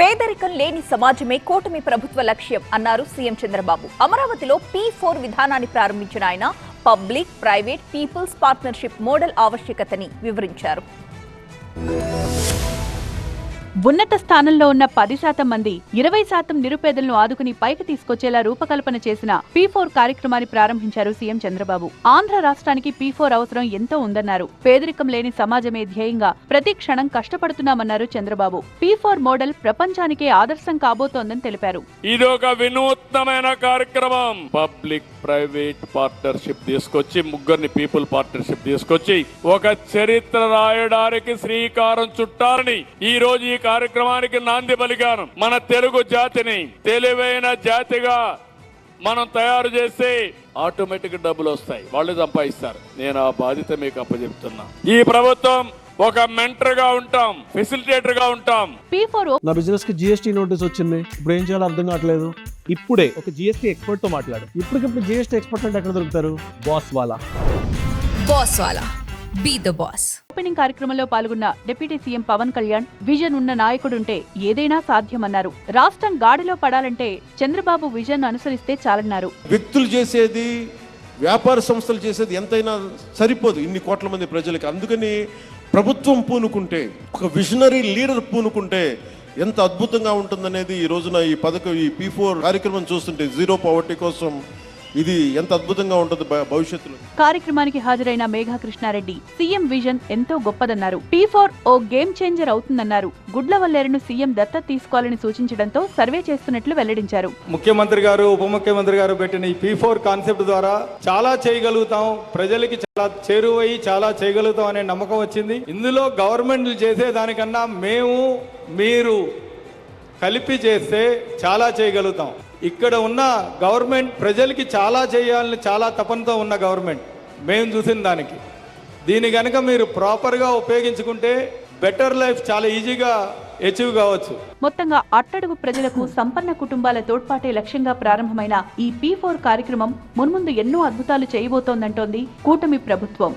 పేదరికం లేని సమాజమే కూటమి ప్రభుత్వ లక్ష్యం అన్నారు సీఎం చంద్రబాబు. అమరావతిలో P4 విధానాన్ని ప్రారంభించిన ఆయన public, private, people's partnership model ఆవశ్యకతని వివరించారు. ఉన్నత స్థానంలో ఉన్న 10% మంది 20% నిరుపేదలను ఆదుకుని పైకి తీసుకొచ్చేలా రూపకల్పన చేసిన P4 కార్యక్రమాన్ని ప్రారంభించారు సీఎం చంద్రబాబు. ఆంధ్ర రాష్ట్రానికి P4 అవసరం ఎంతో ఉందన్నారు. పేదరికం లేని సమాజమే ధ్యేయంగా ప్రతి క్షణం కష్టపడుతున్నామన్నారు చంద్రబాబు. P4 మోడల్ ప్రపంచానికే ఆదర్శం కాబోతోందని తెలిపారు. ఇదొక వినూత్నమైన కార్యక్రమం. పబ్లిక్ ప్రైవేట్ పార్ట్నర్షిప్ తీసుకొచ్చి, ముగ్గురిని పీపుల్ పార్ట్నర్షిప్ తీసుకొచ్చి ఒక చరిత్ర రాయడానికి శ్రీకారం చుట్టాలని ఈ రోజు ఈ కార్యక్రమానికి నాంది పలికాను. మన తెలుగు జాతిని తెలివైన జాతిగా మనం తయారు చేస్తే ఆటోమేటిక్ డబ్బులు వస్తాయి, వాళ్ళు సంపాదిస్తారు. నేను ఆ బాధ్యత మీకు అప్పచెప్తున్నా. ఈ ప్రభుత్వం ఒక మెంటర్ గా ఉంటాం, ఫెసిలిటేటర్ గా ఉంటాం. నా బిజినెస్ కి GST నోటీస్ వచ్చింది. ఇప్పుడు ఏం చేయాలో అర్థం కావట్లేదు. ఇప్పుడే ఒక GST ఎక్స్పర్ట్ తో మాట్లాడు. ఇప్పుడు GST ఎక్స్పర్ట్ అంటే ఎక్కడ దొరుకుతారు? బాస్ వాలా. Be the boss. ఓపెనింగ్ కార్యక్రమంలో పాల్గొన్న deputy CM Pawan Kalyan vision ఉన్న నాయకుడుంటే ఏదైనా సాధ్యమన్నారు. రాష్ట్రం గాడిలో పడాలంటే చంద్రబాబు విజన్ అనుసరిస్తే చాలన్నారు. వ్యక్తులు చేసేది, వ్యాపార సంస్థలు చేసేది ఎంతైనా సరిపోదు ఇన్ని కోట్ల మంది ప్రజలకి. అందుకని ప్రభుత్వం పూనుకుంటే, ఒక విజనరీ లీడర్ పూనుకుంటే ఎంత అద్భుతంగా ఉంటుందనేది ఈ రోజున ఈ P4 కార్యక్రమం చూస్తుంటే, జీరో పవర్టీ కోసం ఇది ఎంత అద్భుతంగా ఉంటుంది భవిష్యత్తులో. కార్యక్రమానికి హాజరైన మేఘా కృష్ణారెడ్డి సీఎం విజన్ ఎంతో గొప్పదన్నారు. P4 ఓ గేమ్ చేంజర్ అవుతుందన్నారు. గుడ్లవల్లేరును సీఎం దత్తత తీసుకోవాలని సూచించడంతో సర్వే చేస్తున్నట్లు వెల్లడించారు. ముఖ్యమంత్రి గారు, ఉప ముఖ్యమంత్రి గారు పెట్టిన ఈ P4 కాన్సెప్ట్ ద్వారా చాలా చేయగలుగుతాం, ప్రజలకి చాలా చేరువయ్యి చాలా చేయగలుగుతాం అనే నమ్మకం వచ్చింది. ఇందులో గవర్నమెంట్ చేసే దానికన్నా మేము మీరు కలిపి చేస్తే చాలా చేయగలుగుతాం. ఇక్కడ ఉన్న గవర్నమెంట్ ప్రజలకి చాలా చేయాలని చాలా తపనతో ఉన్న గవర్నమెంట్ మేము చూసిన దానికి. దీన్ని కనుక మీరు ప్రాపర్గా ఉపయోగించుకుంటే బెటర్ లైఫ్ చాలా ఈజీగా అచీవ్ కావచ్చు. మొత్తంగా అట్టడుగు ప్రజలకు సంపన్న కుటుంబాల తోడ్పాటే లక్ష్యంగా ప్రారంభమైన ఈ P4 కార్యక్రమం మున్ముందు ఎన్నో అద్భుతాలు చేయబోతోందంటోంది కూటమి ప్రభుత్వం.